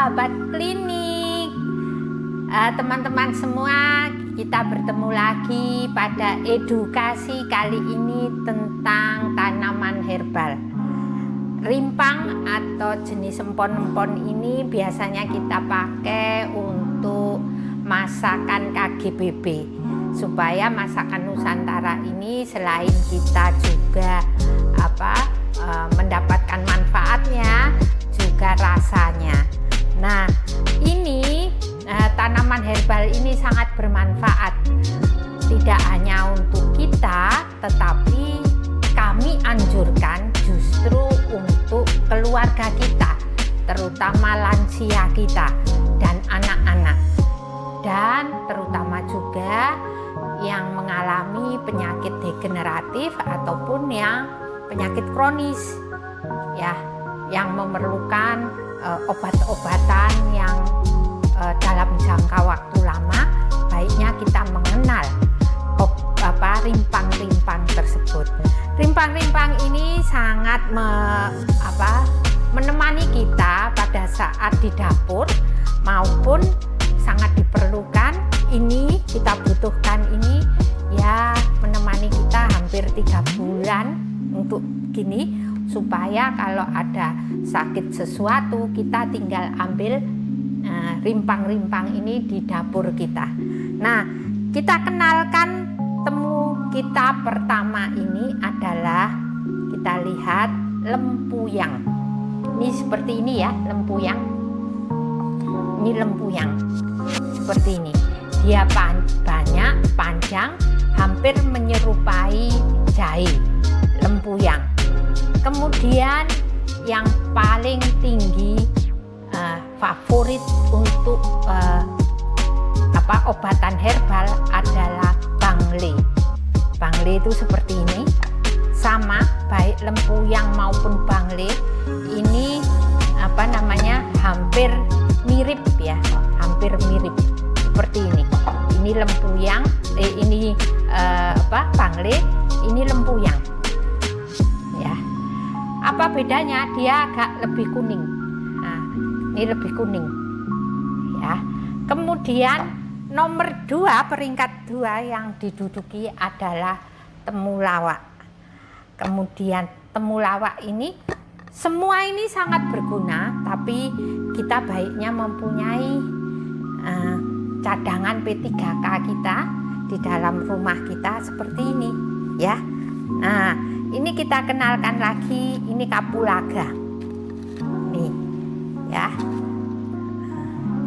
sahabat klinik, teman-teman semua, kita bertemu lagi pada edukasi kali ini tentang tanaman herbal. Rimpang atau jenis empon-empon ini biasanya kita pakai untuk masakan KGBB, supaya masakan Nusantara ini selain kita juga mendapatkan manfaatnya, juga rasanya. Nah, ini tanaman herbal ini sangat bermanfaat, tidak hanya untuk kita, tetapi kami anjurkan justru untuk keluarga kita, terutama lansia kita dan anak-anak, dan terutama juga yang mengalami penyakit degeneratif ataupun yang penyakit kronis, ya, yang memerlukan obat-obatan yang dalam jangka waktu lama. Baiknya kita mengenal rimpang-rimpang tersebut. Rimpang-rimpang ini sangat menemani kita pada saat di dapur, maupun sangat diperlukan. Ini kita butuhkan ini ya, menemani kita hampir 3 bulan untuk gini, supaya kalau ada sakit sesuatu kita tinggal ambil rimpang-rimpang ini di dapur kita. Nah, kita kenalkan temu kita pertama ini adalah, kita lihat lempuyang. Ini seperti ini ya, lempuyang. Ini lempuyang seperti ini. Dia banyak, panjang, hampir menyerupai jahe, lempuyang. Kemudian yang paling tinggi favorit untuk obatan herbal adalah bangle. Bangle itu seperti ini, sama baik lempuyang maupun bangle ini hampir mirip ya, hampir mirip seperti ini. Ini lempuyang, bangle, ini lempuyang. Ya. Apa bedanya? Dia agak lebih kuning. Nah, ini lebih kuning. Ya. Kemudian nomor 2, peringkat 2 yang diduduki adalah temulawak. Kemudian temulawak ini, semua ini sangat berguna, tapi kita baiknya mempunyai cadangan P3K kita di dalam rumah kita seperti ini ya. Nah, ini kita kenalkan lagi, ini kapulaga. Nih ya,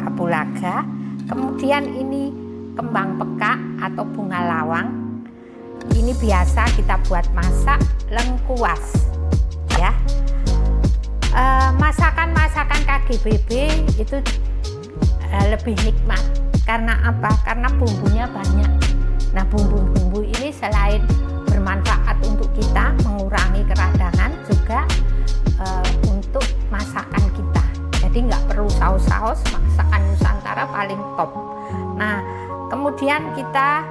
kapulaga. Kemudian ini kembang peka atau bunga lawang. Ini biasa kita buat masak lengkuas ya. Masakan-masakan KGBB itu lebih nikmat. Karena apa? Karena bumbunya banyak. Nah, bumbu-bumbu ini selain bermanfaat untuk kita, mengurangi keradangan, juga untuk masakan kita. Jadi nggak perlu saus-saus, masakan Nusantara paling top. Nah, kemudian kita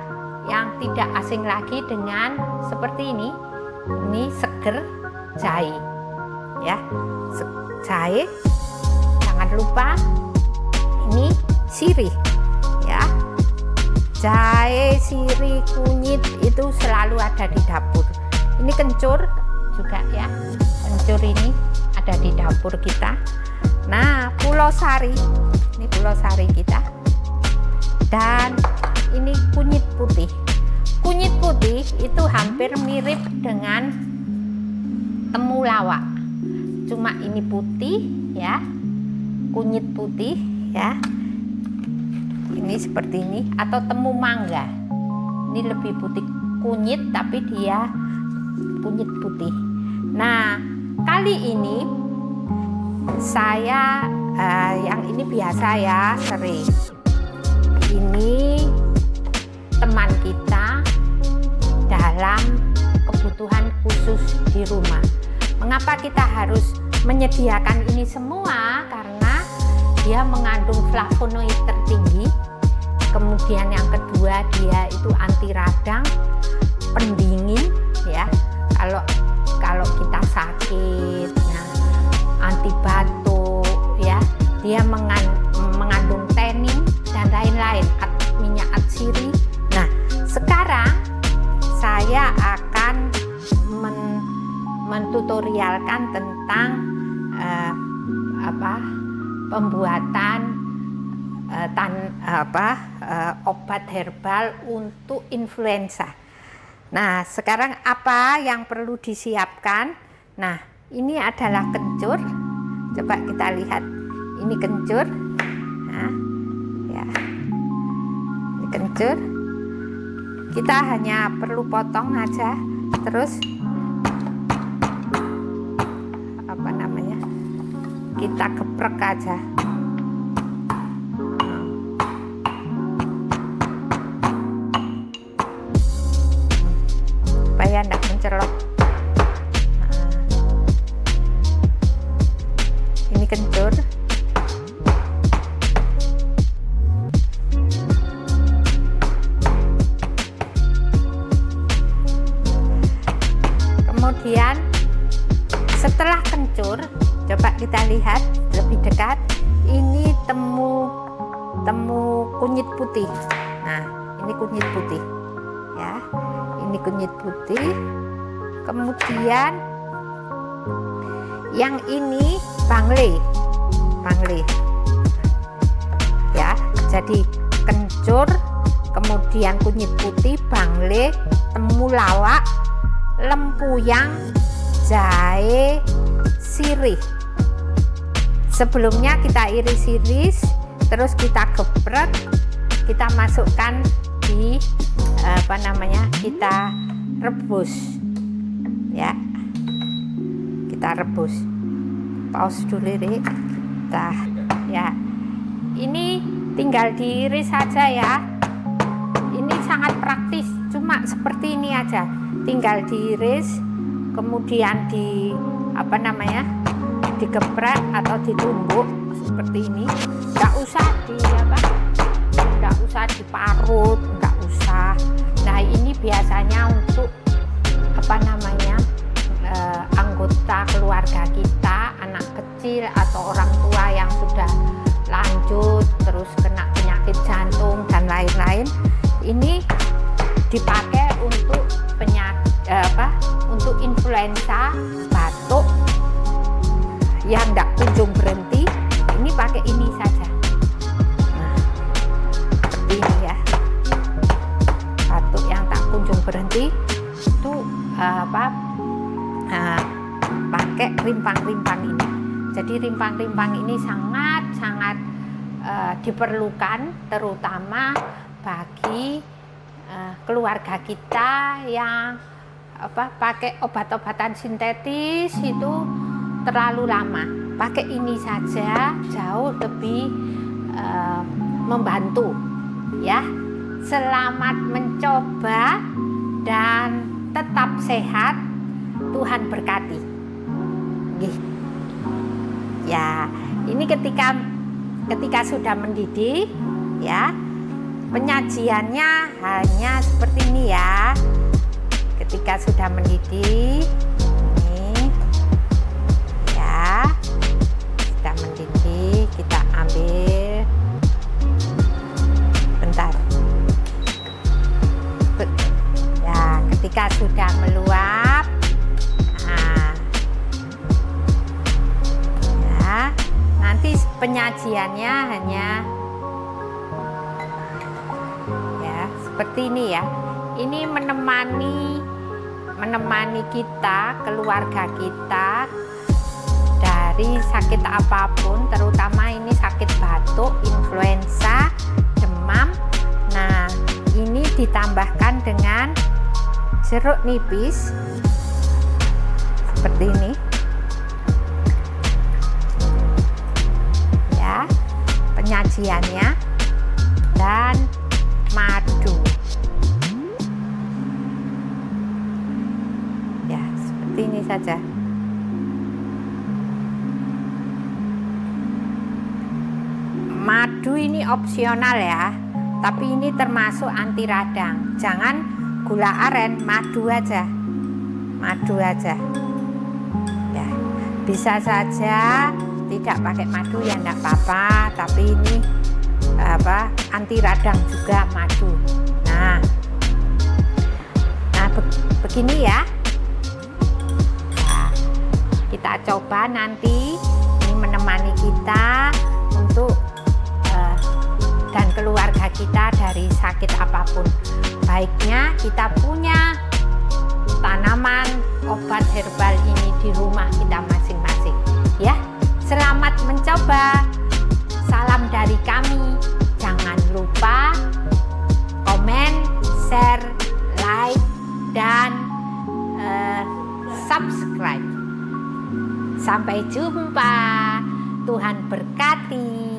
yang tidak asing lagi dengan seperti ini seger jahe ya, jahe. Jangan lupa ini sirih ya, jahe, sirih, kunyit itu selalu ada di dapur. Ini kencur juga ya, kencur ini ada di dapur kita. Nah, pulau sari, ini pulau sari kita. Dan ini kunyit putih. Kunyit putih itu hampir mirip dengan temulawak, cuma ini putih ya, kunyit putih ya. Ini seperti ini, atau temu mangga. Ini lebih putih kunyit, tapi dia kunyit putih. Nah, kali ini saya yang ini biasa ya, sering. Ini teman kita dalam kebutuhan khusus di rumah. Mengapa kita harus menyediakan ini semua? Karena dia mengandung flavonoid tertinggi. Kemudian yang kedua, dia itu anti radang, pendingin ya. Kalau kita sakit, nah, anti batuk ya. Dia mengandung mentutorialkan tentang pembuatan obat herbal untuk influenza. Nah, sekarang apa yang perlu disiapkan? Nah, ini adalah kencur. Coba kita lihat. Ini kencur. Nah, ya. Ini kencur. Kita hanya perlu potong aja, terus kita geprek aja. Supaya enggak mencelok. Ini kencur. Kemudian setelah kencur, coba kita lihat lebih dekat. Ini temu kunyit putih. Nah, ini kunyit putih. Ya. Ini kunyit putih. Kemudian yang ini bangle. Ya, jadi kencur, kemudian kunyit putih, bangle, temulawak, lempuyang, jahe, sirih. Sebelumnya kita iris-iris, terus kita geprek, kita masukkan di kita rebus. Ya. Kita rebus. Pause dulu, Rik. Ya. Ini tinggal diiris saja ya. Ini sangat praktis, cuma seperti ini aja. Tinggal diiris, kemudian digeprek atau ditumbuk seperti ini. Nggak usah diparut, nggak usah. Nah, ini biasanya untuk anggota keluarga kita, anak kecil atau orang tua yang sudah lanjut terus kena penyakit jantung dan lain-lain. Ini dipakai untuk untuk influenza, batuk yang tidak kunjung berhenti. Ini pakai ini saja. Nah, seperti ini ya. Batuk yang tak kunjung berhenti itu pakai rimpang-rimpang ini. Jadi rimpang-rimpang ini sangat-sangat diperlukan, terutama bagi keluarga kita yang pakai obat-obatan sintetis itu terlalu lama. Pakai ini saja jauh lebih membantu ya. Selamat mencoba dan tetap sehat. Tuhan berkati. Ya, ini ketika sudah mendidih ya. Penyajiannya hanya seperti ini ya. Ketika sudah mendidih, ini ya, sudah mendidih, kita ambil. Bentar. Ya, ketika sudah meluap, nah, ya, nanti penyajiannya hanya seperti ini ya. Ini menemani kita, keluarga kita dari sakit apapun, terutama ini sakit batuk, influenza, demam. Nah, ini ditambahkan dengan jeruk nipis seperti ini ya, penyajiannya, dan madu ya, seperti ini saja. Madu ini opsional ya, tapi ini termasuk anti radang. Jangan gula aren, madu aja ya. Bisa saja tidak pakai madu ya, enggak apa-apa, tapi ini anti radang juga madu. Nah begini ya. Nah, kita coba nanti, ini menemani kita untuk dan keluarga kita dari sakit apapun. Baiknya kita punya tanaman obat herbal ini di rumah kita masing-masing. Ya, selamat mencoba. Salam dari kami. Jangan lupa komen, share, like, dan subscribe. Sampai jumpa. Tuhan berkati.